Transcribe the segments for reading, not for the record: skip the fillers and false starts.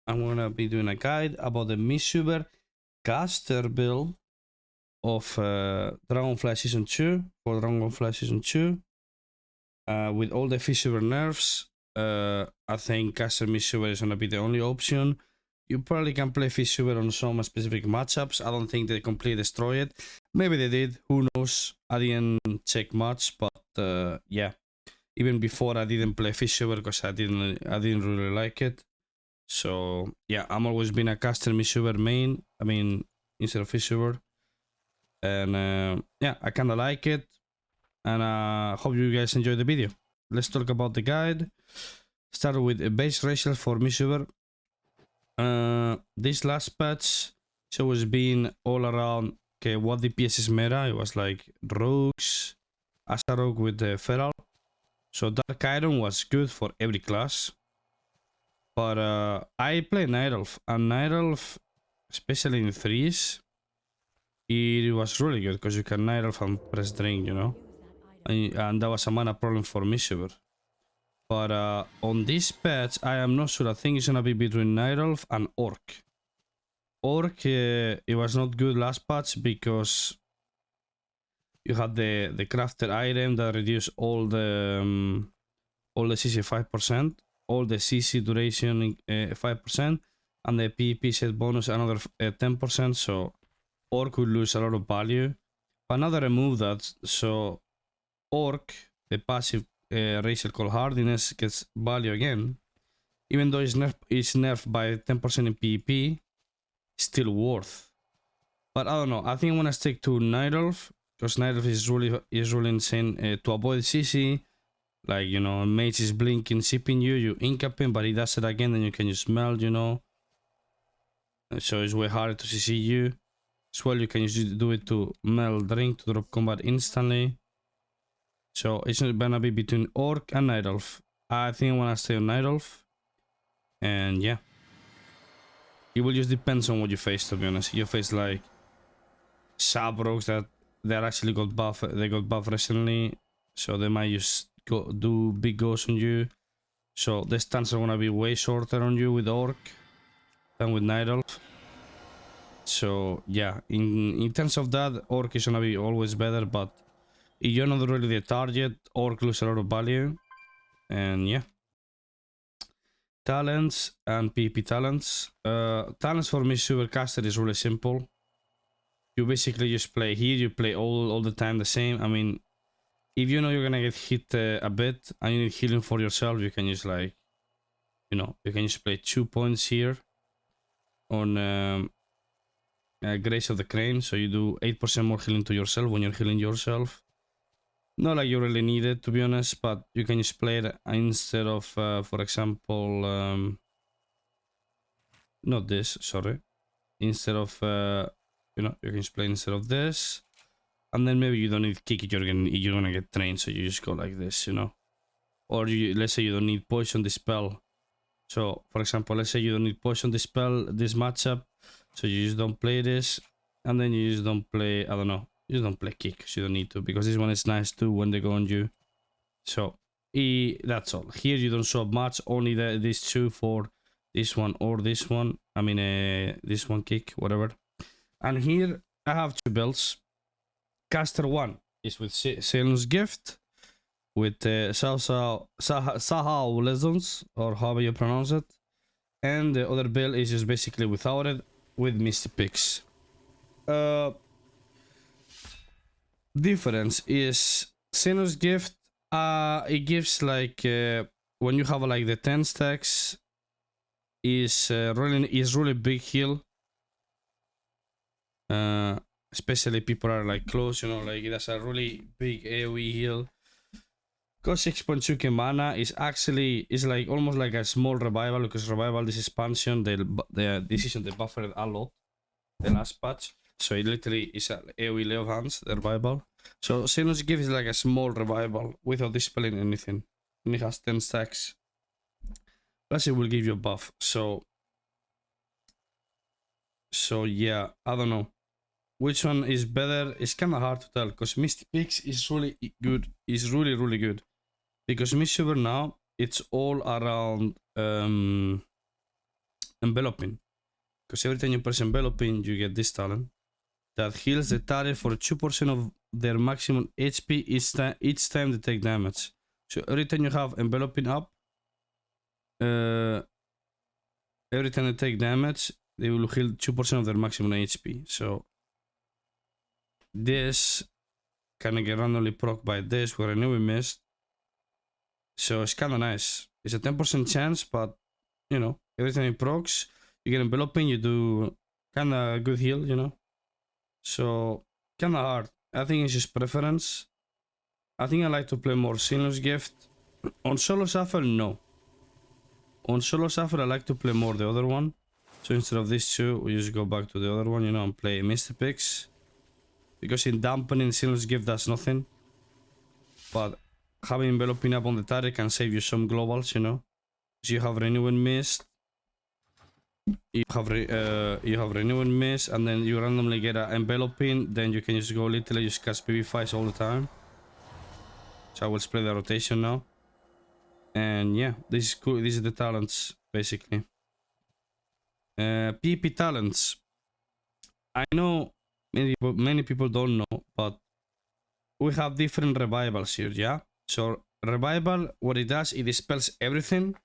I'm gonna be doing a guide about the Mistweaver caster build of Dragonflight Season 2 for Dragonflight Season 2 with all the Mistweaver nerfs. I think caster Mistweaver is gonna be the only option. You probably can play Mistweaver on some specific matchups. I don't think they completely destroy it. Maybe they did, who knows. I didn't check much, but yeah. Even before I didn't play Mistweaver because I didn't really like it. So yeah, I'm always been a caster Mistweaver main. I mean, instead of Mistweaver, and yeah, I kind of like it, and hope you guys enjoy the video. Let's talk about the guide. Start with a base racial for Mistweaver. This last patch, so was being all around. Okay, what DPS is meta? It was like rogues, Asa rogue with the feral. So Dark Iron was good for every class. But I play Night Elf, and Night Elf, especially in threes, it was really good because you can Night Elf and press Drink, you know? And that was a mana problem for Mistweaver. But on this patch, I am not sure. I think it's gonna be between Night Elf and Orc. Orc, it was not good last patch because you had the crafted item that reduced all the CC 5%, all the CC duration 5%, and the PvP set bonus another 10%. So Orc would lose a lot of value. But now they remove that, so Orc, the passive racial called Hardiness, gets value again. Even though it's nerfed by 10% in PvP, still worth. But I don't know. I think I'm gonna stick to Night Elf because Night Elf is really insane to avoid CC. Like, you know, mage is blinking, sipping you incap him, but he does it again, then you can just melt, you know. So it's way harder to CC you. As well, you can just do it to melt drink to drop combat instantly. So it's gonna be between Orc and Night Elf. I think I wanna stay on Night Elf. And yeah. It will just depends on what you face, to be honest. You face like Sabrogs that actually got buff. They got buff recently, so they might just do big goes on you. So the stunts are gonna be way shorter on you with Orc than with Night Elf. So yeah, in terms of that, Orc is gonna be always better, but if you're not really the target, Orc loses a lot of value. And yeah. Talents and PvP talents. Talents for Mistweaver caster is really simple. You basically just play here, you play all the time the same. I mean, if you know you're gonna get hit a bit and you need healing for yourself, you can just like, you know, you can just play 2 points here on Grace of the Crane. So you do 8% more healing to yourself when you're healing yourself. Not like you really need it, to be honest, but you can just play it instead of, for example, not this, sorry. Instead of, you know, you can just play instead of this. And then maybe you don't need kick it, you're gonna get trained, so you just go like this, you know. Or let's say you don't need poison dispel. So, for example, let's say you don't need poison dispel this matchup, so you just don't play this, and then you just don't play, I don't know, you just don't play kick, because you don't need to, because this one is nice too when they go on you. So, that's all. Here you don't show up much, only these two for this one or this one. I mean, this one kick, whatever. And here I have two builds. Caster 1 is with Salem's Gift, with Sahau Lessons, or however you pronounce it. And the other build is just basically without it, with Misty Picks. Difference is Salem's Gift, it gives like, when you have like the 10 stacks, is really big heal. Especially people are like close, you know, like it has a really big AoE heal. Cost 6.2k mana is actually like almost like a small revival, because revival, this expansion, the decision they buffered a lot the last patch, so it literally is a AoE Leo Hands, the revival. So Salem's Gift is like a small revival without dispelling anything, and it has 10 stacks. Plus it will give you a buff. So yeah, I don't know which one is better. It's kind of hard to tell, because Misty Picks is really good. Is really good, because Mistweaver now it's all around enveloping. Because every time you press enveloping, you get this talent that heals the target for 2% of their maximum HP each time they take damage. So every time you have enveloping up, every time they take damage, they will heal 2% of their maximum HP. So this can get randomly proc by this where I knew we missed. So it's kinda nice. It's a 10% chance, but you know, every time it procs, you get enveloping, you do kinda good heal, you know. So kinda hard. I think it's just preference. I think I like to play more Sinless Gift. On solo shuffle, no. On solo shuffle, I like to play more the other one. So instead of these two, we just go back to the other one, you know, and play Misty Picks. Because in dampening, Sinless Gift does nothing. But having enveloping up on the target can save you some globals, you know. So you have Renewing Mist. You have Renewing Mist, and then you randomly get an enveloping. Then you can just go literally just cast PV5s all the time. So I will split the rotation now. And yeah, this is cool. These are the talents, basically. PP talents. I know many people don't know, but we have different revivals here, yeah? So revival, what it does, it dispels everything.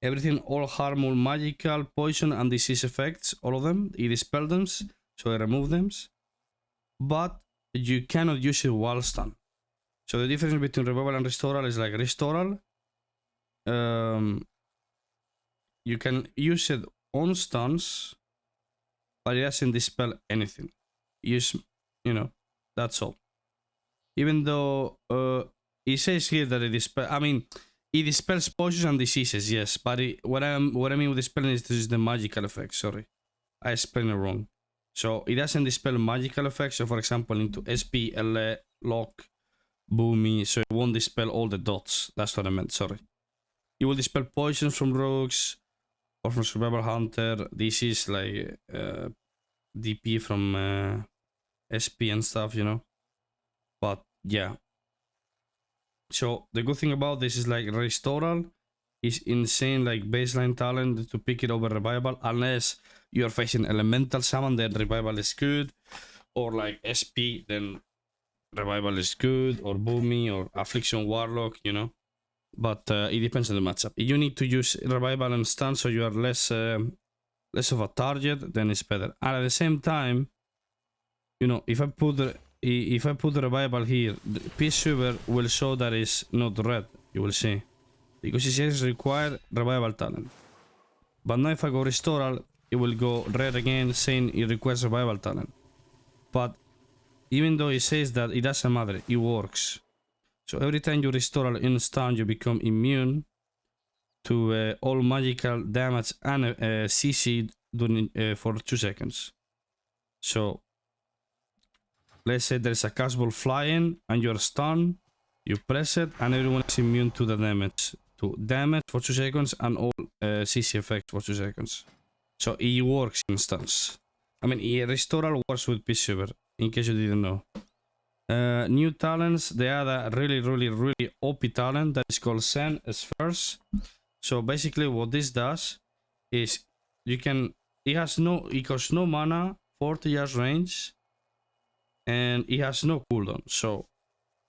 Everything, all harmful, magical, poison, and disease effects, all of them. It dispels them, so I remove them. But you cannot use it while stun. So the difference between revival and restoral is like restoral. You can use it on stuns, but it doesn't dispel anything. Use, you know, that's all. Even though it says here that it dispels, I mean, it dispels poisons and diseases, yes. But what I mean with dispelling is this is the magical effect. Sorry, I explained it wrong. So it doesn't dispel magical effects. So for example, into SP, LA, lock, boomy. So it won't dispel all the dots. That's what I meant. Sorry. It will dispel poisons from rogues or from survival hunter. This is like DP from SP and stuff, you know. But yeah. So the good thing about this is like restoral is insane, like baseline talent to pick it over revival, unless you're facing elemental summon, then revival is good, or like SP, then revival is good, or boomy, or affliction warlock, you know. But it depends on the matchup. If you need to use revival and stun, so you are less of a target, then it's better. And at the same time, you know, if I put the revival here, the Mistweaver will show that it's not red. You will see, because it says require revival talent. But now if I go restoral, it will go red again, saying it requires revival talent. But even though it says that, it doesn't matter. It works. So every time you restore in stun, you become immune to all magical damage and CC during, for 2 seconds. So let's say there's a castball flying and you're stunned, you press it and everyone is immune to the damage. To damage for 2 seconds and all CC effects for 2 seconds. So it works in stuns. I mean, restoral works with Mistweaver, in case you didn't know. New talents, they add a really OP talent that is called Send as first. So basically what this does is you can, it costs no mana, 40 yards range, and it has no cooldown. So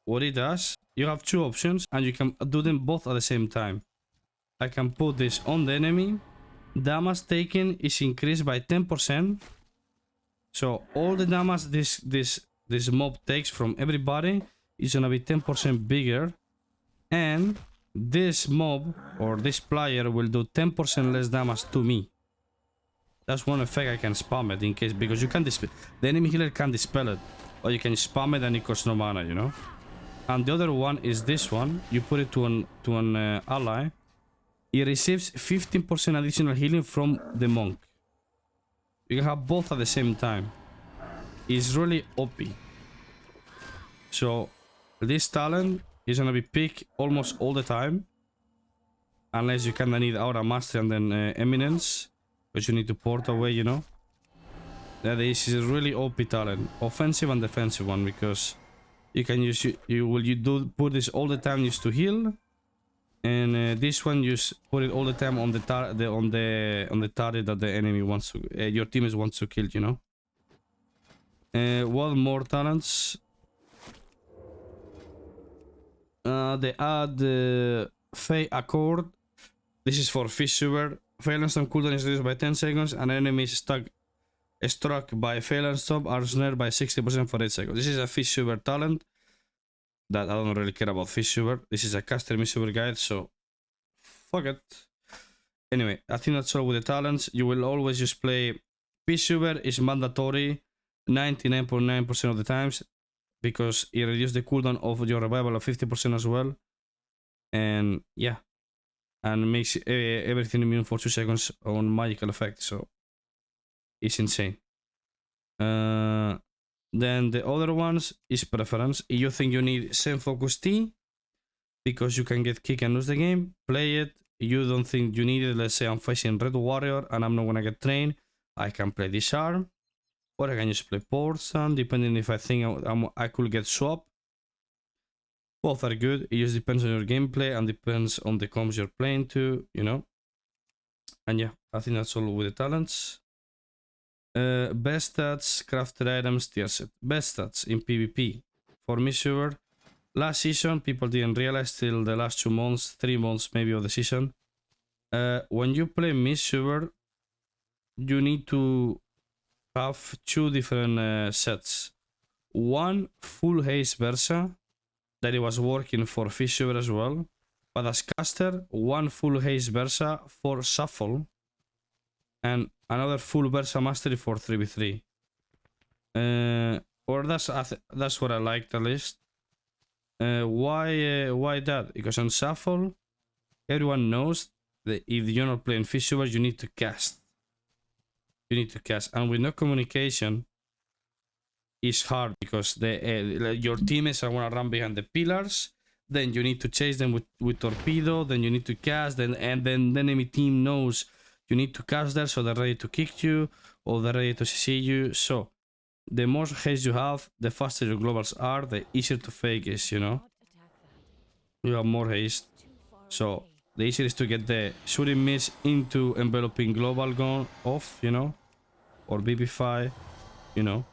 what it does, you have 2 options and you can do them both at the same time. I can put this on the enemy, damage taken is increased by 10%. So all the damage this mob takes from everybody is gonna be 10% bigger, and this mob or this player will do 10% less damage to me. That's one effect I can spam it in case, because you can dispel, the enemy healer can dispel it, or you can spam it and it costs no mana, you know. And the other one is this one. You put it to an ally, it receives 15% additional healing from the monk. You can have both at the same time. Is really OP. So this talent is gonna be picked almost all the time, unless you kinda need Aura Mastery and then Eminence, because you need to port away, you know. This is a really OP talent, offensive and defensive one, because you can use put this all the time used to heal, And this one you put it all the time on the target that the enemy wants to, your teammates wants to kill, you know. What more talents? They add Fey Accord. This is for Fissure. Phalanx Storm cooldown is reduced by 10 seconds, and enemies struck by Phalanx Storm are snared by 60% for 8 seconds. This is a Fissure talent that I don't really care about Fissure. This is a caster Mistweaver guide, so fuck it. Anyway, I think that's all with the talents. You will always just play Fissure is mandatory 99.9% of the times, because it reduces the cooldown of your revival of 50% as well. And yeah, and makes everything immune for 2 seconds on magical effect, so it's insane. Then the other ones is preference. If you think you need Zen Focus T because you can get kick and lose the game, play it. You don't think you need it, let's say I'm facing Red Warrior and I'm not gonna get trained, I can play Disarm, or I can just play Portsan, depending if I think I could get swap. Both are good, it just depends on your gameplay and depends on the comps you're playing to, you know. And yeah, I think that's all with the talents. Best stats, crafted items, tier set. Best stats in PvP. For Mistweaver, last season, people didn't realize till the last 2 months, 3 months maybe of the season. When you play Mistweaver, you need to have 2 different sets. One full haste Versa, that it was working for Fissure as well. But as caster, 1 full haste Versa for Shuffle, and another full Versa Mastery for 3v3. Or that's what I liked at least. Why that? Because on Shuffle, everyone knows that if you're not playing Fissure, you need to cast. You need to cast, and with no communication, it's hard because your teammates are gonna run behind the pillars. Then you need to chase them with torpedo. Then you need to cast. Then the enemy team knows you need to cast there, so they're ready to kick you or they're ready to CC you. So the more haste you have, the faster your globals are, the easier to fake is, you know. You have more haste, so the easier is to get the shooting miss into enveloping global gone off, you know, or BB5, you know.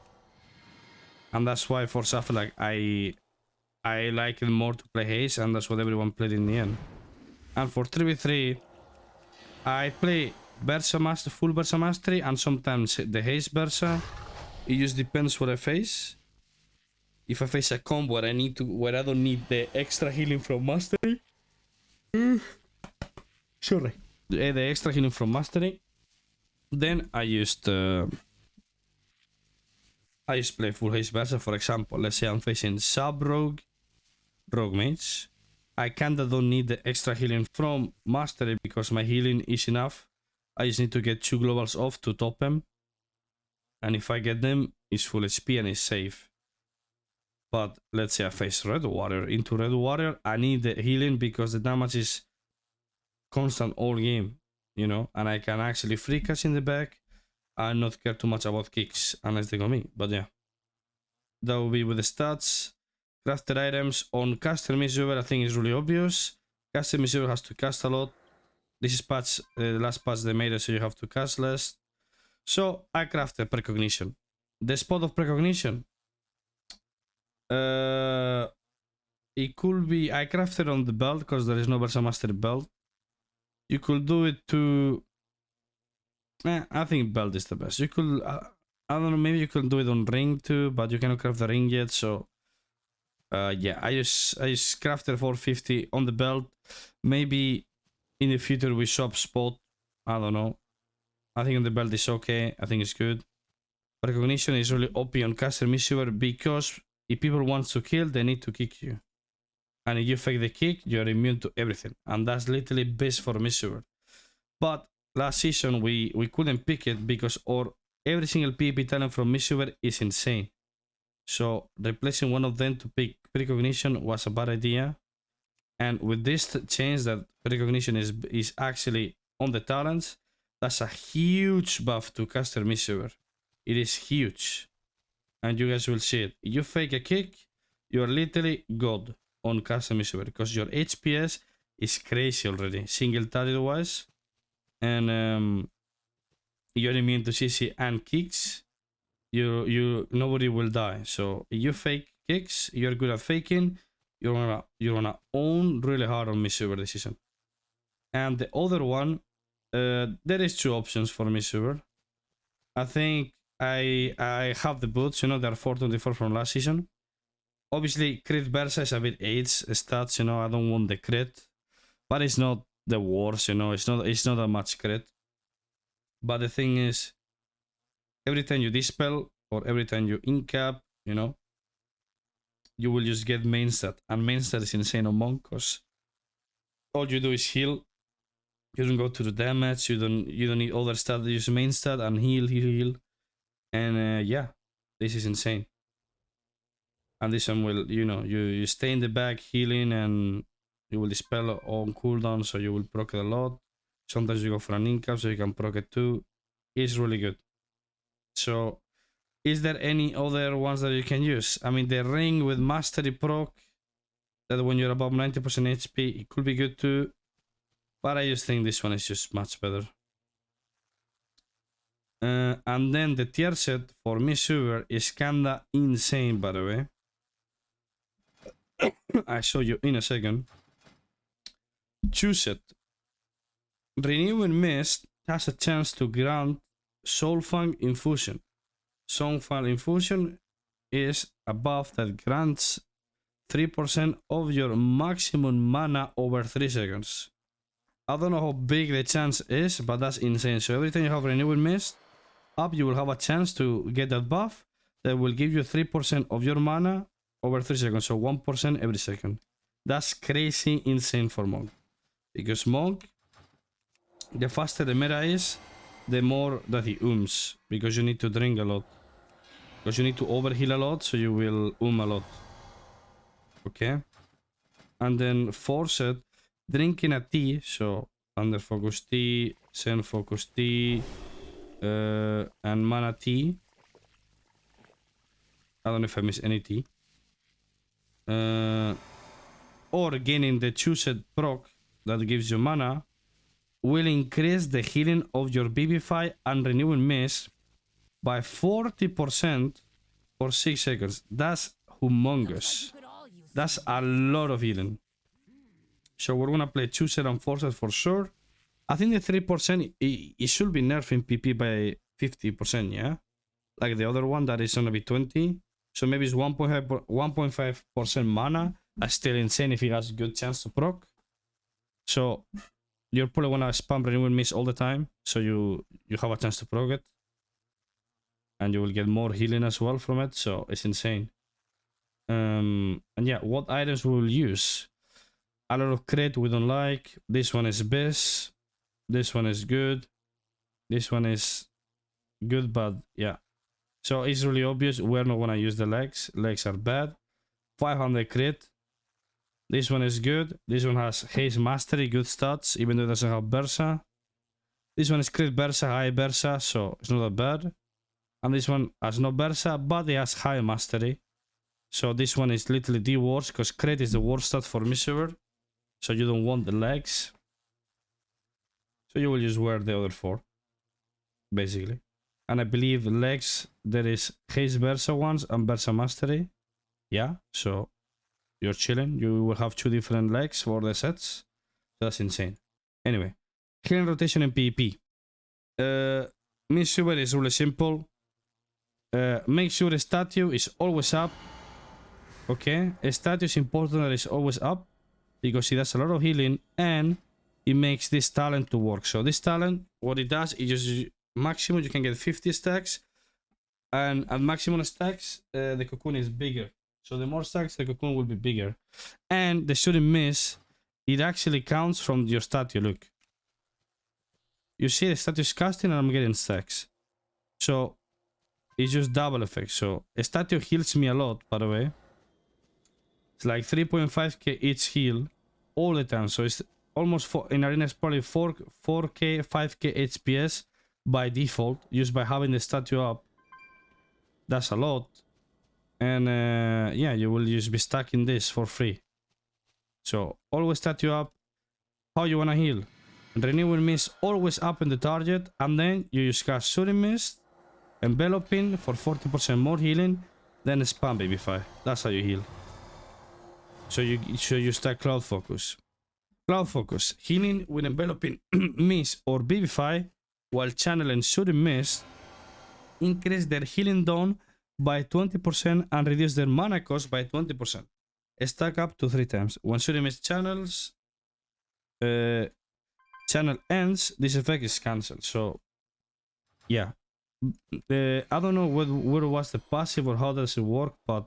And that's why for Shuffle, like I like it more to play haste, and that's what everyone played in the end. And for 3v3, I play Versa Master, full Versa Mastery, and sometimes the haste Versa. It just depends what I face. If I face a combo where I don't need the extra healing from Mastery, sorry, the extra healing from Mastery, then I just play full haste Versa. For example, let's say I'm facing sub rogue mage. I kinda don't need the extra healing from Mastery because my healing is enough. I just need to get 2 globals off to top them. And if I get them, it's full HP and it's safe. But let's say I face Red Warrior. Into Red Warrior, I need the healing because the damage is constant all game, you know. And I can actually free catch in the back and not care too much about kicks unless they go me. But yeah, that will be with the stats. Crafted items on caster Mistweaver, I think is really obvious. Caster Mistweaver has to cast a lot. This is patch, the last patch they made it so you have to cast less. So I crafted Precognition. The spot of Precognition, it could be, I crafted on the belt because there is no Versa Master belt. You could do it to, I think belt is the best. You could, I don't know, maybe you could do it on ring too, but you cannot craft the ring yet, so yeah, I just crafted 450 on the belt. Maybe in the future we swap spot, I don't know. I think on the belt is okay, I think it's good. Recognition is really OP on caster Mistweaver because if people want to kill, they need to kick you. And if you fake the kick, you're immune to everything. And that's literally best for Mistweaver. But last season we couldn't pick it because every single PvP talent from Mistweaver is insane. So replacing one of them to pick Precognition was a bad idea. And with this change that Precognition is actually on the talents, that's a huge buff to caster Mistweaver. It is huge. And you guys will see it. If you fake a kick, you're literally God on caster Mistweaver because your HPS is crazy already, single target wise. And you're immune to CC and kicks. Nobody will die. So if you fake kicks, you're good at faking. You're gonna own really hard on Mistweaver this season. And the other one, there is two options for Mistweaver. I think I have the boots. You know, they're 424 from last season. Obviously, crit Versa is a bit AIDS stats. You know, I don't want the crit, but it's not the worst. You know, it's not that much crit. But the thing is, every time you dispel or every time you incap, you know, you will just get main stat, and main stat is insane on Monk because all you do is heal. You don't go to the damage. You don't need other stat. You use main stat and heal, and yeah, this is insane. And this one will, you know, you stay in the back healing, and you will dispel on cooldown, so you will proc it a lot. Sometimes you go for an incap, so you can proc it too. It's really good. So, is there any other ones that you can use? I mean, the ring with mastery proc, that when you're above 90% HP, it could be good too. But I just think this one is just much better. And then the tier set for Mistweaver is kinda insane, by the way. I show you in a second. Choose it. Renewing Mist has a chance to grant Soulfang Infusion. Soulfang Infusion is a buff that grants 3% of your maximum mana over 3 seconds. I don't know how big the chance is, but that's insane. So every time you have Renewing Mist up, you will have a chance to get that buff that will give you 3% of your mana over 3 seconds. So 1% every second. That's crazy insane for Monk. Because Monk, the faster the meta is, the more that he ooms. Because you need to drink a lot. Because you need to overheal a lot, so you will a lot. Okay? And then Forced, drinking a tea, so Thunder Focus tea, Zen Focus tea, and Mana tea. I don't know if I miss any tea. Or gaining the Choosed proc that gives you mana will increase the healing of your Vivify and Renewing Mist by 40% for 6 seconds. That's humongous. That's a lot of healing. So we're gonna play Choosed and Forced for sure. I think the 3%, it should be nerfed in PP by 50%, yeah? Like the other one that is gonna be 20. So maybe it's 1.5% mana. That's still insane if he has a good chance to proc. So you're probably gonna spam Renewing Mist all the time, so you have a chance to proc it. And you will get more healing as well from it, so it's insane. And yeah, what items we will use? A lot of crit we don't like. This one is best. This one is good. This one is good, but yeah. So it's really obvious we're not gonna use the legs. Legs are bad. 500 crit. This one is good. This one has Haze Mastery, good stats, even though it doesn't have Bersa. This one is crit Bersa, high Bersa, so it's not that bad. And this one has no Bersa, but it has high Mastery. So this one is literally the worst, because crit is the worst stat for Mistweaver. So you don't want the legs. So you will just wear the other 4, basically. And I believe legs, there is Haze Bersa ones and Bersa Mastery. Yeah, so you're chilling. You will have 2 different legs for the sets. That's insane. Anyway, healing rotation in PvP. Mistweaver is really simple. Make sure the statue is always up. Okay, a statue is important that it's always up, because it does a lot of healing and it makes this talent to work. So this talent, what it does, it just maximum you can get 50 stacks, and at maximum stacks, the cocoon is bigger. So the more stacks, the cocoon will be bigger. And the shooting miss, it actually counts from your statue. Look, you see the statue is casting and I'm getting stacks. So it's just double effect. So a statue heals me a lot, by the way. It's like 3.5k each heal all the time. So it's almost in arena it's probably 4k, 5k HPS by default, just by having the statue up. That's a lot. And yeah, you will just be stacking this for free. So always statue up. how you wanna heal. Renewing Mist always up in the target, and then you use cast Shooting Mist, Enveloping for 40% more healing, then spam Babify. That's how you heal. So you stack Cloud Focus. Cloud Focus, healing with Enveloping Mist or Babify while channeling Shooting Mist, increase their healing down by 20% and reduce their mana cost by 20%. Stack up to 3 times. When Shooting Mist channel ends, this effect is cancelled. So yeah, I don't know where was the passive or how does it work, but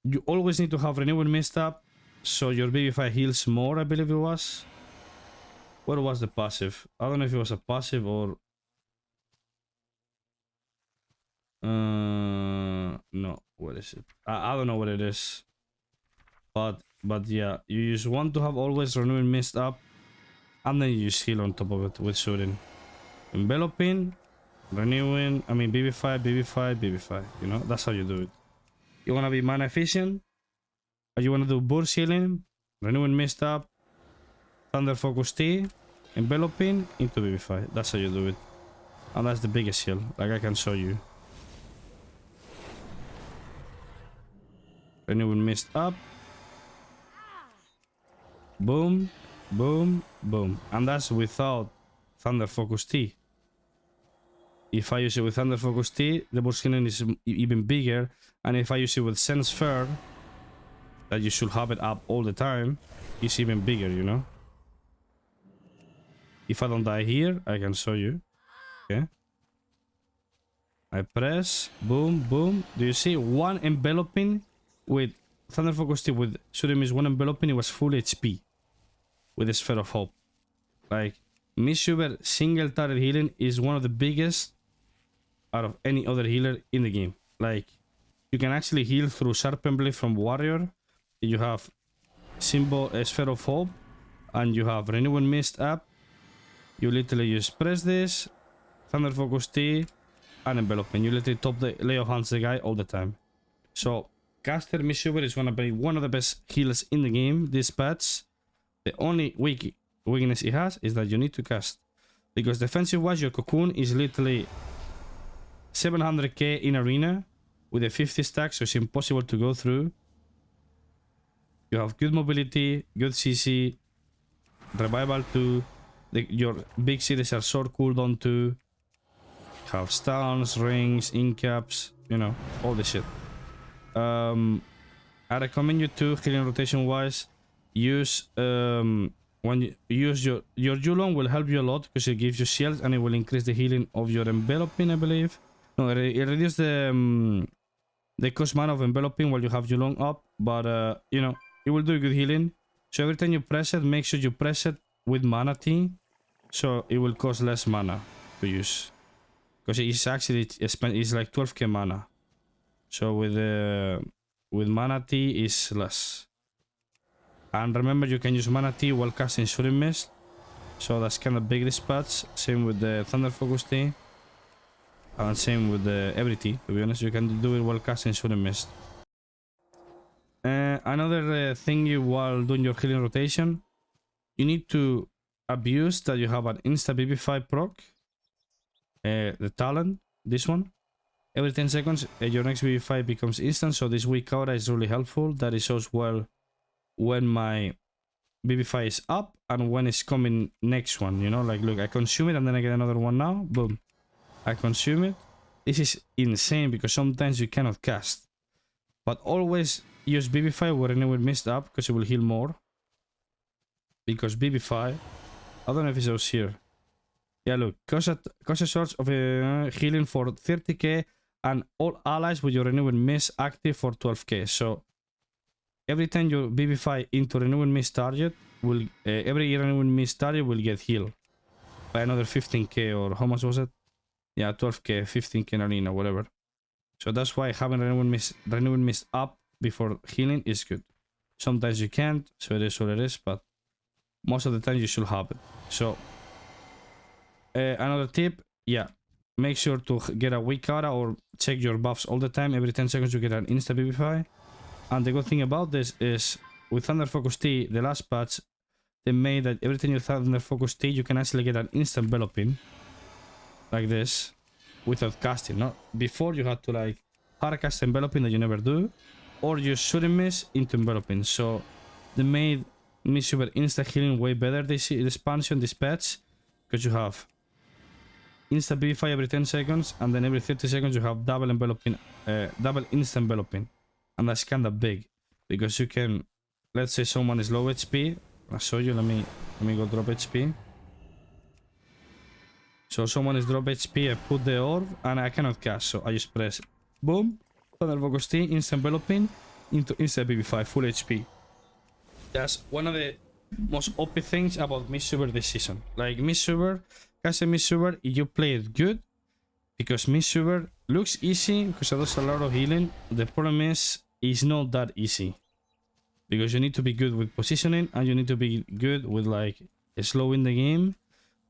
you always need to have Renewing Mist up, so your Babify heals more, I believe it was. Where was the passive? I don't know if it was a passive or... no, where is it? I don't know what it is. But yeah, you use one to have always Renewing Mist up, and then you use heal on top of it with shooting. Enveloping, renewing, I mean Babify, Babify, Babify. You know, that's how you do it. You wanna be mana efficient, or you wanna do burst healing, Renewing Mist up, Thunder Focus T, Enveloping into Babify. That's how you do it. And that's the biggest heal, like I can show you. Renewing Mist up. Boom, boom, boom. And that's without Thunder Focus T. If I use it with Thunder Focus T, the burst healing is even bigger. And if I use it with Sense Fair, that you should have it up all the time, it's even bigger, you know? If I don't die here, I can show you. Okay. I press, boom, boom. Do you see one enveloping with Thunder Focus T with Shooting Mist, one enveloping, it was full HP with the Sphere of Hope. Like, Mistweaver single turret healing is one of the biggest out of any other healer in the game. Like, you can actually heal through Sharpen Blade from Warrior. You have Symbol Sphere of Hope, and you have Renewing Mist up. You literally just press this, Thunder Focus T, and Enveloping. You literally top the lay of hands the guy all the time. So caster Mistweaver is gonna be one of the best healers in the game. This patch, the only weakness it has is that you need to cast, because defensive wise your cocoon is literally 700k in arena with a 50 stack, so it's impossible to go through. You have good mobility, good CC, revival 2. Your big cities are short cooldown 2. You have stuns, rings, incaps, you know, all the shit. I recommend you to, healing rotation wise, use when you use your Yulon will help you a lot because it gives you shields and it will increase the healing of your enveloping, I believe. No, it reduces the cost mana of enveloping while you have Yulon up, but you know, it will do good healing. So every time you press it, make sure you press it with mana T, so it will cost less mana to use, because it's actually it's like 12k mana. So with mana T is less. And remember, you can use mana T while casting Shooting Mist, so that's kind of big patch. Same with the Thunder Focus T, and same with the every T. To be honest, you can do it while casting Shooting Mist. Another thing while doing your healing rotation, you need to abuse that you have an insta BB5 proc, the talent, this one. Every 10 seconds, your next BB5 becomes instant, so this weak aura is really helpful. That it shows well when my BB5 is up and when it's coming next one, you know, like look, I consume it and then I get another one now, boom, I consume it. This is insane because sometimes you cannot cast, but always use BB5 when it will mist up because it will heal more. Because BB5, I don't know if it shows here. Yeah, look, cause a source of healing for 30k and all allies with your renewing mist active for 12k. So every time you BB5 into renewing mist target, will every renewing mist target will get healed by another 15k, or how much was it? Yeah, 12k, 15k in arena, whatever. So that's why having renewing mist up before healing is good. Sometimes you can't, so it is what it is, but most of the time you should have it. So another tip, yeah, make sure to get a weak aura or check your buffs all the time. Every 10 seconds you get an insta BB5. And the good thing about this is with Thunder Focus T, the last patch, they made that every time you Thunder Focus T, you can actually get an instant enveloping like this without casting. No, before you had to like hard cast enveloping that you never do, or you shoot and miss into enveloping. So they made Mistweaver insta healing way better this expansion, this patch, because you have insta BB5 every 10 seconds, and then every 30 seconds you have double enveloping, double insta enveloping, and that's kind of big because you can, let's say someone is low HP. I'll show you. Let me go drop HP. So someone is drop HP. I put the orb and I cannot cast, so I just press boom, Thunder Focus T, instant enveloping into insta BB5 full HP. That's one of the most OP things about Mistweaver this season. Like Mistweaver, cast a Mistweaver if you play it good, because Mistweaver looks easy because it does a lot of healing. The problem is it's not that easy, because you need to be good with positioning and you need to be good with like slowing the game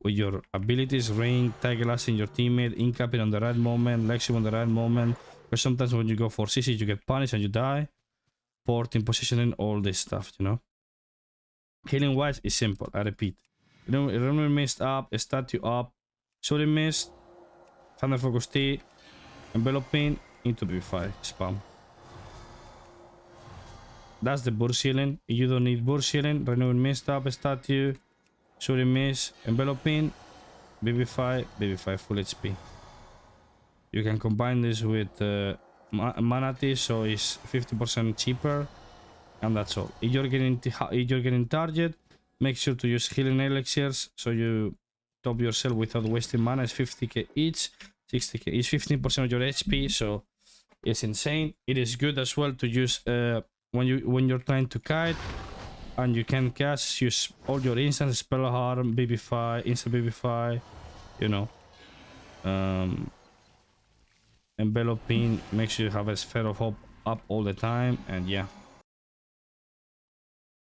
with your abilities, ring, tiger lasting your teammate, incapping on the right moment, Lexi on the right moment. Because sometimes when you go for CC you get punished and you die. Porting, positioning, all this stuff, you know. Healing wise is simple, I repeat. You know, remember mist up, statue up, shooting mist, Thunder Focus T, enveloping into BB5, spam. That's the burst healing. You don't need burst healing. Renewing mist up, statue, shooting mist, enveloping, BB5, BB5 full HP. You can combine this with Manatee, so it's 50% cheaper. And that's all. If you're getting target, make sure to use healing elixirs so you top yourself without wasting mana. It's 50k each, 60k. It's 15% of your HP, so it's insane. It is good as well to use when you're trying to kite and you can cast. Use all your instants, spell harm, BB5, instant BB5, you know. Enveloping. Make sure you have a sphere of hope up all the time, and yeah.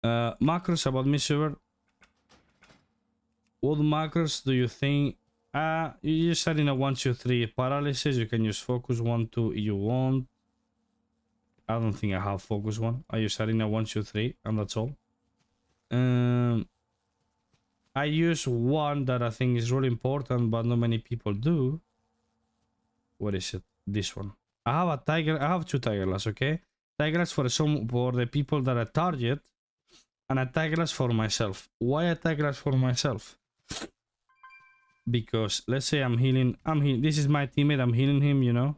Macros about Mistweaver. What macros do you think? You just add in a 1, 2, 3 paralysis. You can use focus 1, 2 if you want. I don't think I have focus 1. I use add in a 1, 2, 3, and that's all. I use one that I think is really important, but not many people do. What is it? This one. I have 2 tiger glass, okay? Tiger glass for the people that I target, and a tiger glass for myself. Why a tiger glass for myself? Because let's say I'm healing. This is my teammate. I'm healing him, you know.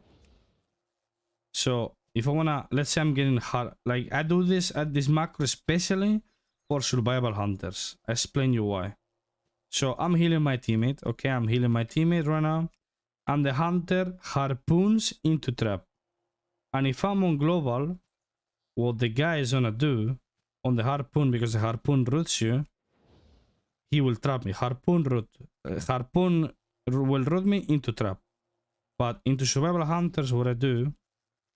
So if I wanna, let's say I'm getting hard. Like I do this at this macro especially for survival hunters. I explain you why. So I'm healing my teammate. Okay, I'm healing my teammate right now. And the hunter harpoons into trap. And if I'm on global, what the guy is gonna do on the harpoon, because the harpoon roots you, he will trap me. Harpoon will root me into trap. But into survival hunters, what I do,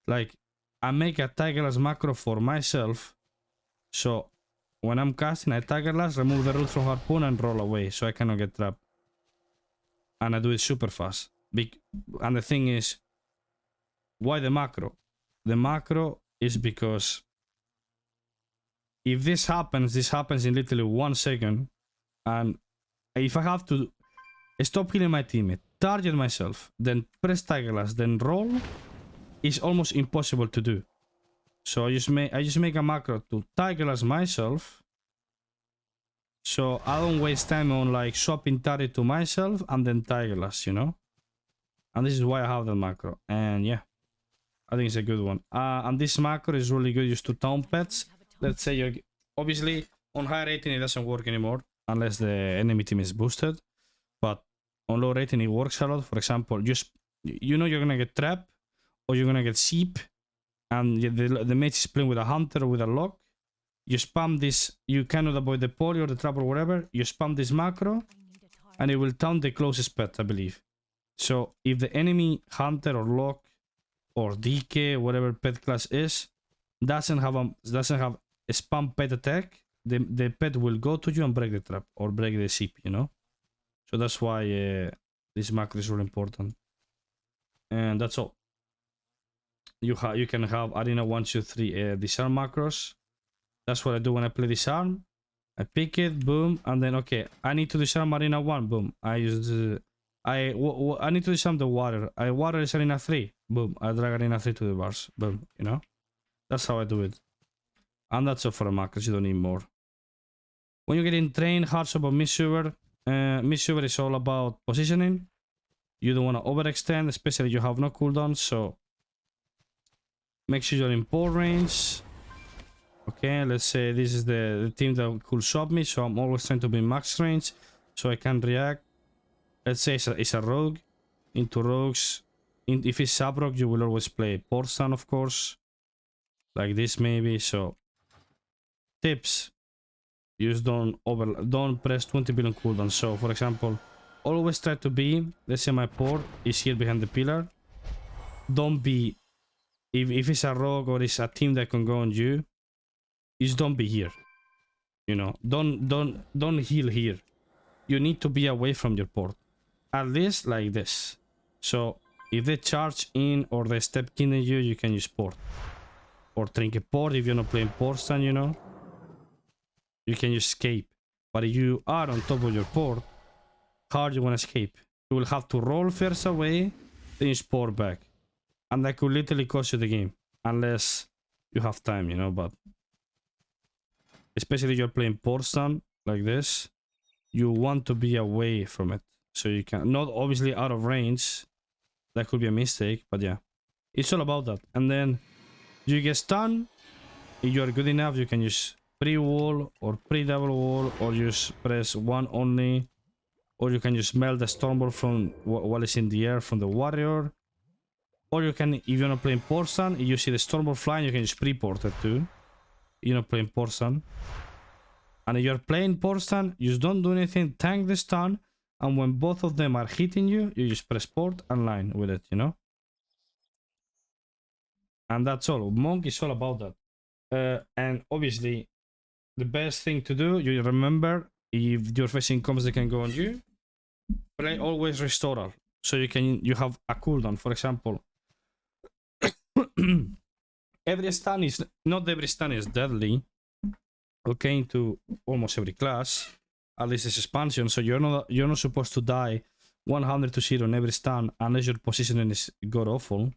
like I make a tiger glass macro for myself. So when I'm casting, I tiger glass, remove the root from harpoon and roll away, so I cannot get trapped. And I do it super fast. And the thing is, why the macro? The macro is because if this happens in literally 1 second. And if I have to stop healing my teammate, target myself, then press tiger glass, then roll, it's almost impossible to do. So I just make a macro to tiger glass myself, so I don't waste time on like swapping target to myself and then tiger glass, you know. And this is why I have the macro. And yeah, I think it's a good one. And this macro is really good used to taunt pets. Let's say you're obviously on high rating it doesn't work anymore unless the enemy team is boosted, but on low rating it works a lot. For example, you know you're gonna get trap or you're gonna get sheep, and the mate is playing with a hunter or with a lock. You spam this, you cannot avoid the poly or the trap or whatever. You spam this macro and it will taunt the closest pet, I believe. So if the enemy hunter or lock or DK, whatever pet class is, doesn't have a spam pet attack, the pet will go to you and break the trap or break the sheep, you know. So that's why this macro is really important. And that's all. You can have Arena 1, 2, 3 disarm macros. That's what I do when I play disarm. I pick it, boom, and then okay, I need to disarm arena 1, boom. I use the I need to disarm the water. I water is arena 3, boom. I drag arena 3 to the bars, boom, you know? That's how I do it. And that's all for the macros, you don't need more. When you get in train, hearts about Mistweaver. Mistweaver is all about positioning. You don't want to overextend, especially you have no cooldown, so make sure you're in pole range. Okay, let's say this is the team that could swap me, so I'm always trying to be max range so I can react. Let's say it's a rogue. Into rogues. If it's sub rogue, you will always play port stun, of course. Like this maybe, so tips. Use don't press 20 billion cooldown. So for example, always try to be, let's say my port is here behind the pillar. Don't be, if it's a rogue or it's a team that can go on you, is don't be here. You know, don't heal here. You need to be away from your port. At least like this. So if they charge in or they step in at you, you can use port. Or trinket port if you're not playing port stun, you know. You can use escape. But if you are on top of your port, how do you want to escape? You will have to roll first away, then use port back. And that could literally cost you the game. Unless you have time, you know, but especially if you're playing port stun like this, you want to be away from it. So you can, not obviously out of range. That could be a mistake, but yeah. It's all about that. And then you get stunned. If you are good enough, you can use pre-wall or pre-double wall, or just press one only. Or you can just melt the Stormbolt from while it's in the air from the warrior. Or you can, if you're not playing port stun, if you see the Stormbolt flying, you can just pre-port it too. You're not playing port stun. And if you're playing port stun, you just don't do anything, tank the stun, and when both of them are hitting you, you just press port and line with it, you know? And that's all. Monk is all about that. And obviously, the best thing to do, you remember, if you're facing comms that can go on you, play always Restoral. So you have a cooldown. For example, every stun is, not every stun is deadly. Okay, into almost every class. At least it's expansion, so you're not supposed to die 100 to 0 on every stun unless your positioning is god awful.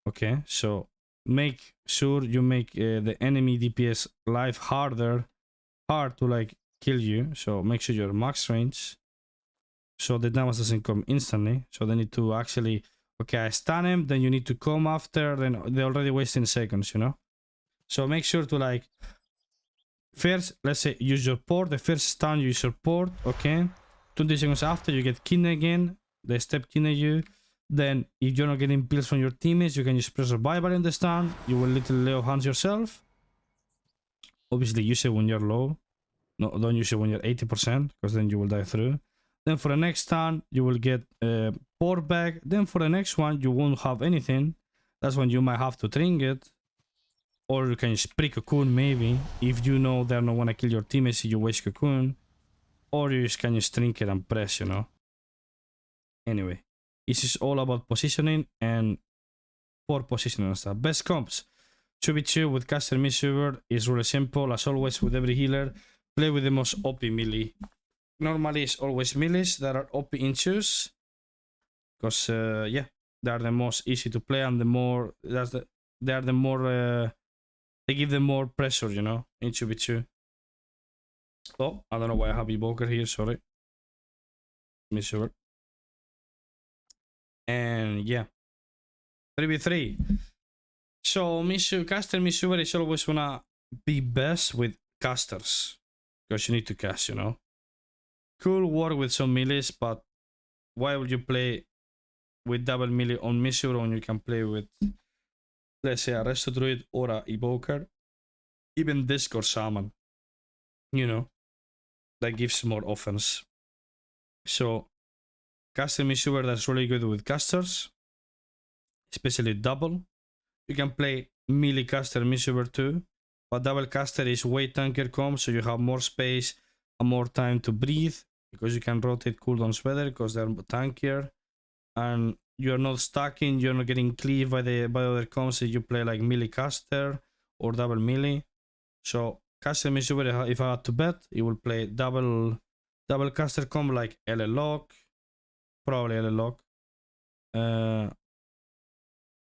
Okay, so make sure you make the enemy DPS life hard to like kill you. So make sure you're max range, so the damage doesn't come instantly. So they need to actually, okay, I stun him, then you need to come after, then they're already wasting seconds, you know. So make sure to like, first, let's say, use your port. The first stun, you use your port, okay? 20 seconds after, you get kin again. They step kin at you. Then, if you're not getting pills from your teammates, you can just press survival in the stun. You will literally lay off hands yourself. Obviously, use it when you're low. No, don't use it when you're 80%, because then you will die through. Then for the next stun, you will get port back. Then for the next one, you won't have anything. That's when you might have to trinket. Or you can just pre-cocoon maybe, if you know they're not wanna kill your teammates, you waste cocoon. Or you just can just trinket and press, you know. Anyway, this is all about positioning and for positioning and stuff. Best comps. 2v2 with caster Mistweaver is really simple. As always with every healer, play with the most OP melee. Normally it's always melees that are OP in choose. Because yeah, they are the most easy to play and they are the more they give them more pressure, you know, in 2v2. Oh, I don't know why I have Evoker here, sorry. Mistweaver. And yeah. 3v3. So caster Mistweaver is always wanna be best with casters. Because you need to cast, you know. Cool work with some melees, but why would you play with double melee on Mistweaver when you can play with, let's say, a Resto Druid or a Evoker? Even Disc or Shaman. You know, that gives more offense. So, caster Mistweaver that's really good with casters, especially double. You can play melee caster Mistweaver too, but double caster is way tankier comp, so you have more space and more time to breathe, because you can rotate cooldowns better because they're tankier, and you're not stacking, you're not getting cleaved by other comps if you play like melee caster or double melee. So caster Mistweaver, if I had to bet, he will play double caster combo like LL Lock, probably LL Lock,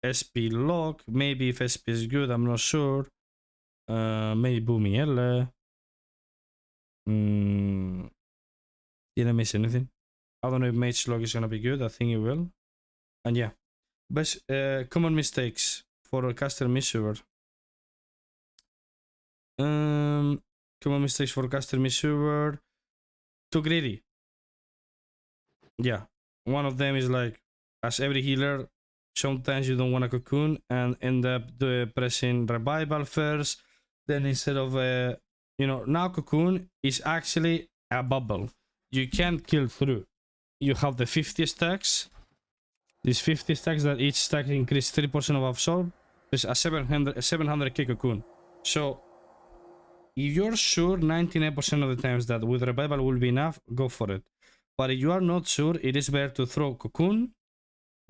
SP Lock, maybe if SP is good, I'm not sure. Maybe Boomy L. Did I miss anything? I don't know if Mage Lock is gonna be good. I think it will. And yeah, best common mistakes for a caster Mistweaver. Common mistakes for caster Mistweaver. Too greedy. Yeah, one of them is like, as every healer, sometimes you don't want a cocoon and end up pressing revival first. Then instead of now cocoon is actually a bubble. You can't kill through. You have the 50 stacks. These 50 stacks that each stack increase 3% of absorb. There's a 700k cocoon. So if you're sure 99% of the times that with revival will be enough, go for it. But if you are not sure, it is better to throw cocoon,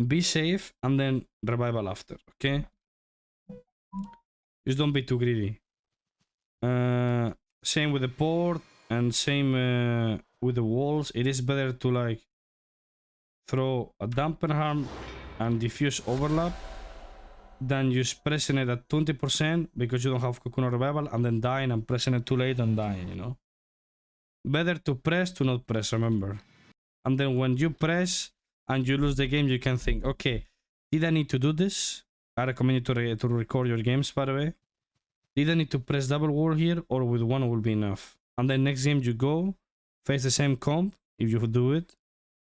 be safe, and then revival after, okay? Just don't be too greedy. Same with the port, and same with the walls. It is better to like throw a dampen harm and diffuse overlap than just pressing it at 20% because you don't have cocoon or revival and then dying and pressing it too late and dying, you know? Better to press to not press, remember. And then when you press and you lose the game, you can think, okay, did I need to do this? I recommend you to record your games, by the way. Did I need to press double wall here, or with one will be enough? And then next game you go, face the same comp, if you do it,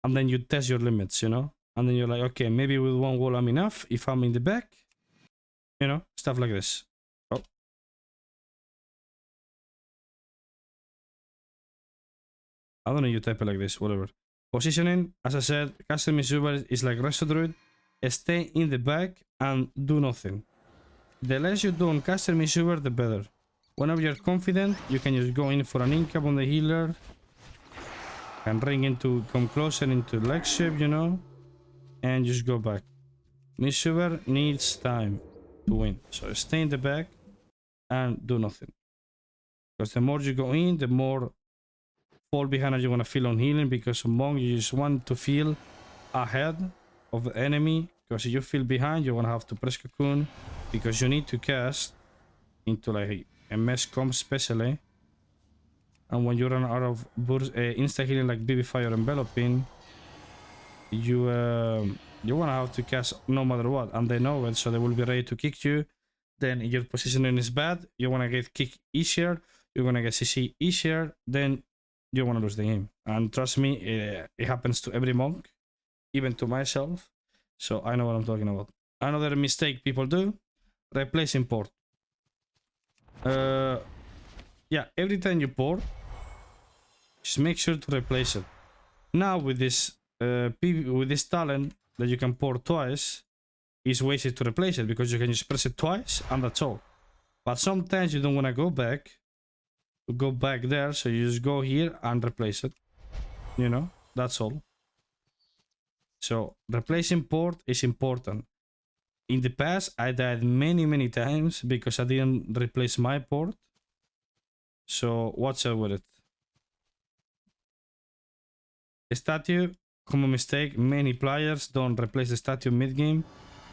and then you test your limits, you know? And then you're like, okay, maybe with one wall I'm enough if I'm in the back. You know, stuff like this. Oh. I don't know, you type it like this, whatever. Positioning, as I said, caster Mistweaver is like Resto Druid. Stay in the back and do nothing. The less you do on caster Mistweaver, the better. Whenever you're confident, you can just go in for an incap on the healer. And ring into, come closer into leg shift, you know? And just go back. Mistweaver needs time to win. So stay in the back and do nothing. Because the more you go in, the more fall behind you want to feel on healing, because Monk you just want to feel ahead of the enemy, because if you feel behind you want to have to press cocoon, because you need to cast into like a mesh comp especially, and when you run out of burst, insta healing like BB5 or enveloping, you want to have to cast no matter what, and they know it, so they will be ready to kick you. Then if your positioning is bad, you want to get kicked easier, you're going to get CC easier, then you want to lose the game. And trust me, it happens to every monk, even to myself. So I know what I'm talking about. Another mistake people do, replacing port. Yeah, every time you port, just make sure to replace it. Now with this talent that you can port twice, it's wasted to replace it because you can just press it twice and that's all. But sometimes you don't want to go back there, so you just go here and replace it, you know, that's all. So replacing port is important. In the past I died many times because I didn't replace my port, so watch out with it. Statue, common mistake, many players don't replace the statue mid game.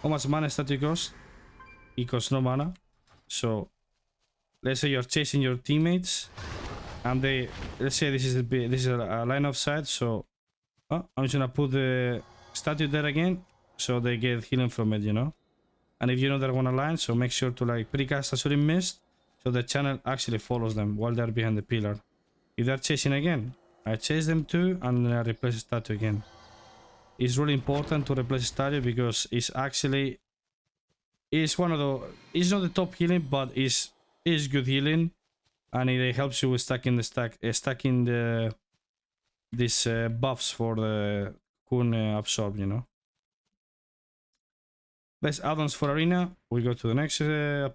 How much mana statue costs? It costs no mana. So let's say you're chasing your teammates and let's say this is a line of sight, so I'm just gonna put the statue there again so they get healing from it, you know. And if you know they're gonna line, so make sure to like precast Asurin Mist so the channel actually follows them while they're behind the pillar. If they're chasing again, I chase them too and then I replace the statue again. It's really important to replace statue because it's actually it's one of the it's not the top healing, but it's good healing, and it helps you with stacking these buffs for the Kun absorb, you know. Best add-ons for arena. We go to the next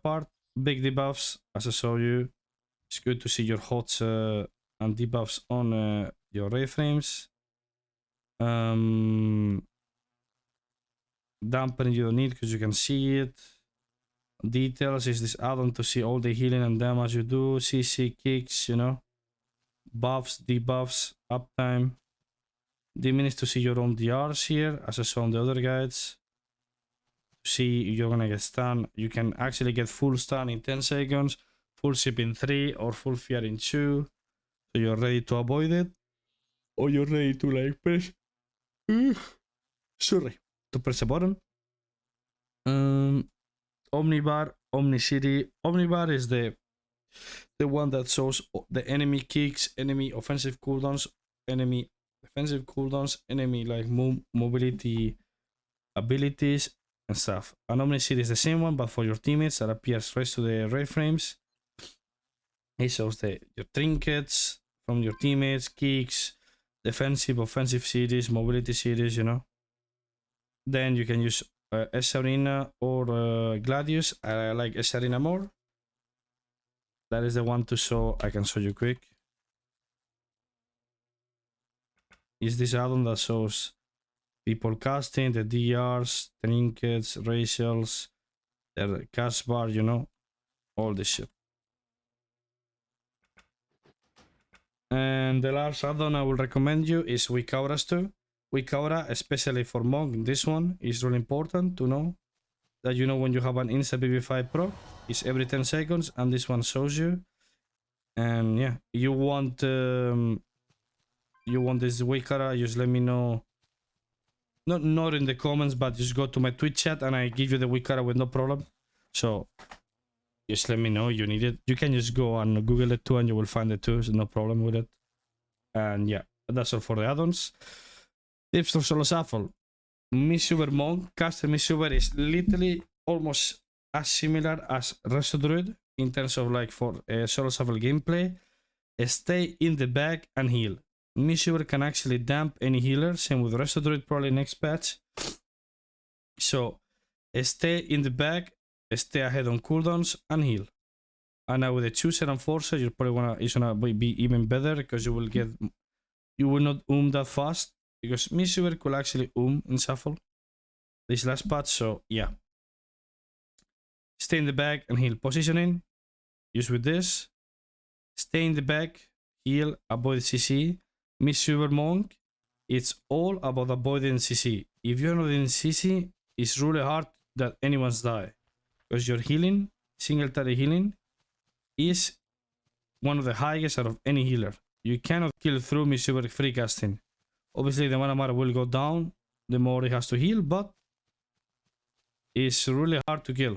part. Big debuffs, as I showed you. It's good to see your HOTS and debuffs on your ray frames. Dampening you don't need because you can see it. Details is this add-on to see all the healing and damage you do, CC kicks, you know, buffs, debuffs, uptime. Diminish to see your own DRs here, as I saw on the other guides. See you're gonna get stun. You can actually get full stun in 10 seconds, full ship in 3, or full fear in 2. So you're ready to avoid it, or you're ready to like press. Sorry, to press a button. Omnibar, Omni-City. Omnibar is the one that shows the enemy kicks, enemy offensive cooldowns, enemy defensive cooldowns, enemy like mobility abilities and stuff. And Omni-City is the same one, but for your teammates that appears right to the red frames. It shows your trinkets from your teammates, kicks, defensive, offensive cities, mobility cities, you know. Then you can use S-Arena or Gladius. I like S-Arena more. That is the one to show. I can show you quick. Is this add-on that shows people casting, the DRs, trinkets, racials, their cast bar, you know, all this shit. And the last add-on I will recommend you is Weak Auras too. Weak Aura, especially for Monk, this one is really important to know. That you know when you have an insta BB5 proc, it's every 10 seconds, and this one shows you. And yeah, you want this Weak Aura, just let me know. Not in the comments, but just go to my Twitch chat and I give you the Weak Aura with no problem. So just let me know you need it. You can just go and Google it too and you will find it too, so no problem with it. And yeah, that's all for the add-ons. Tips for solo shuffle. Mistweaver Monk. Caster Mistweaver is literally almost as similar as Resto Druid in terms of like for solo shuffle gameplay. Stay in the back and heal. Mistweaver can actually damp any healer, same with Resto Druid probably next patch. So stay in the back, stay ahead on cooldowns and heal. And now with the Chooser and Forcer, you're probably it's gonna be even better because you will not that fast. Because Mistweaver could actually in shuffle this last patch, so yeah. Stay in the back and heal. Positioning, use with this. Stay in the back, heal, avoid CC. Mistweaver Monk, it's all about avoiding CC. If you're not in CC, it's really hard that anyone's die. Because your healing, single target healing, is one of the highest out of any healer. You cannot kill through Mistweaver free casting. Obviously, the mana bar will go down the more he has to heal, but it's really hard to kill.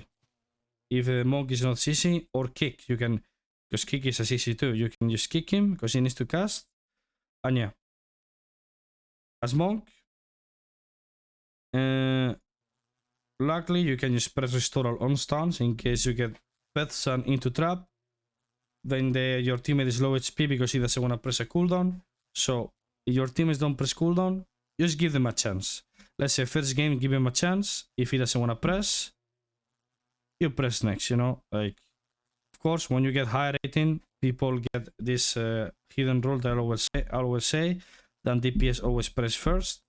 If the Monk is not CC or kick, you can, because kick is a CC too, you can just kick him because he needs to cast. And yeah, as Monk, luckily you can just press restore on stuns in case you get Pet Sun into trap. Then your teammate is low HP because he doesn't want to press a cooldown. So if your teammates don't press cooldown, just give them a chance. Let's say first game, give him a chance. If he doesn't want to press, you press next, you know. Like, of course, when you get high rating, people get this hidden rule that I always say that DPS always press first.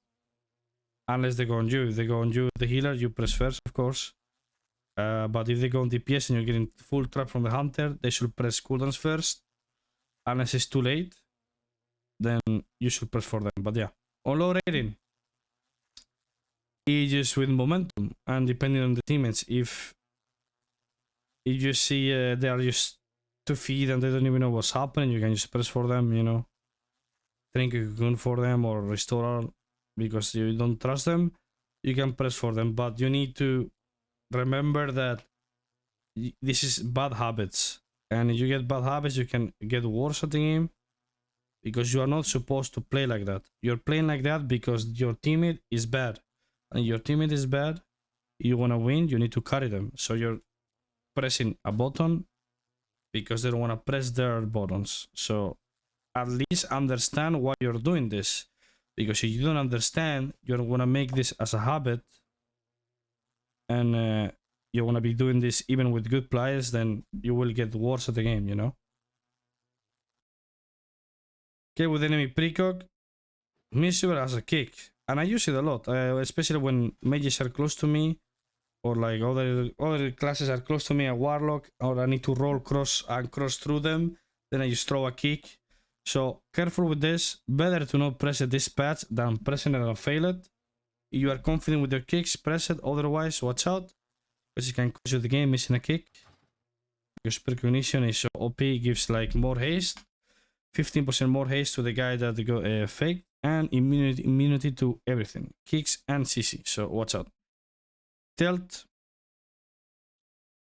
Unless they go on you. If they go on you, the healer, you press first, of course. But if they go on DPS and you're getting full trap from the hunter, they should press cooldowns first. Unless it's too late, then you should press for them. But yeah, on low rating, it's just with momentum and depending on the teammates. If you see they are just to feed and they don't even know what's happening, you can just press for them, you know. Drink a cocoon for them or restore because you don't trust them, you can press for them. But you need to remember that this is bad habits. And if you get bad habits, you can get worse at the game. Because you are not supposed to play like that. You're playing like that because your teammate is bad. And your teammate is bad, you want to win, you need to carry them. So you're pressing a button because they don't want to press their buttons. So at least understand why you're doing this. Because if you don't understand, you're going to make this as a habit. And you want to be doing this even with good players, then you will get worse at the game, you know? Okay, with enemy precog, Mistweaver has a kick. And I use it a lot, especially when mages are close to me. or like other classes are close to me, a warlock, or I need to roll cross through them, then I just throw a kick. So careful with this. Better to not press it this patch than pressing it and fail it. If you are confident with your kicks, press it. Otherwise, watch out, because it can cost you the game missing a kick. Because precognition is so OP, gives like more haste, 15% more haste to the guy that go fake, and immunity to everything, kicks and CC. So watch out. Tilt,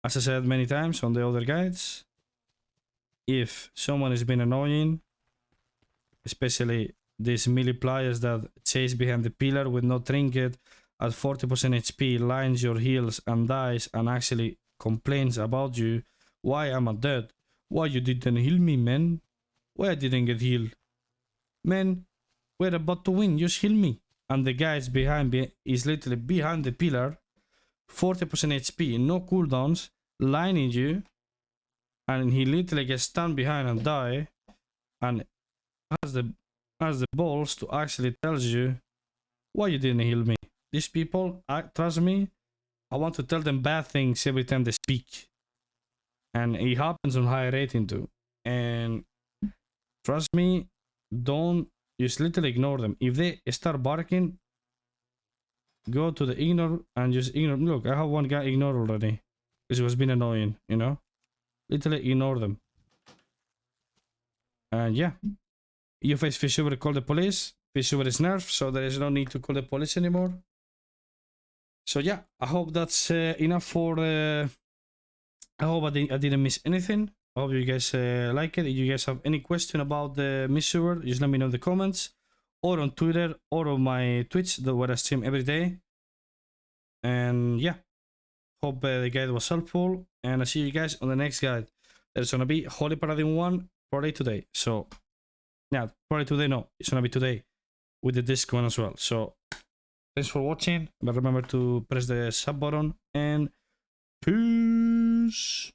as I said many times on the other guides, if someone has been annoying, especially these melee players that chase behind the pillar with no trinket at 40% HP, lines your heals and dies, and actually complains about you, why am I dead? Why you didn't heal me, man? Why I didn't get healed? Man, we're about to win, just heal me. And the guy is is literally behind the pillar, 40% HP, no cooldowns, lining you, and he literally gets stunned behind and die, and has the balls to actually tells you why you didn't heal me. These people, trust me, I want to tell them bad things every time they speak, and it happens on high rating too. And trust me, don't just literally ignore them. If they start barking, go to the ignore and just ignore. Look, I have one guy ignored already because he was being annoying, you know. Literally ignore them. And yeah, you face Fisher, call the police. Fisher is nerfed, so there is no need to call the police anymore. So yeah, I hope that's enough for. I hope I didn't miss anything. I hope you guys like it. If you guys have any question about the Mistweaver, just let me know in the comments, or on Twitter, or on my Twitch, where I stream every day. And yeah, hope the guide was helpful, and I'll see you guys on the next guide. There's gonna be Holy Paradigm 1 probably today. So yeah, probably today, no, it's gonna be today with the disc one as well. So thanks for watching, but remember to press the sub button, and peace.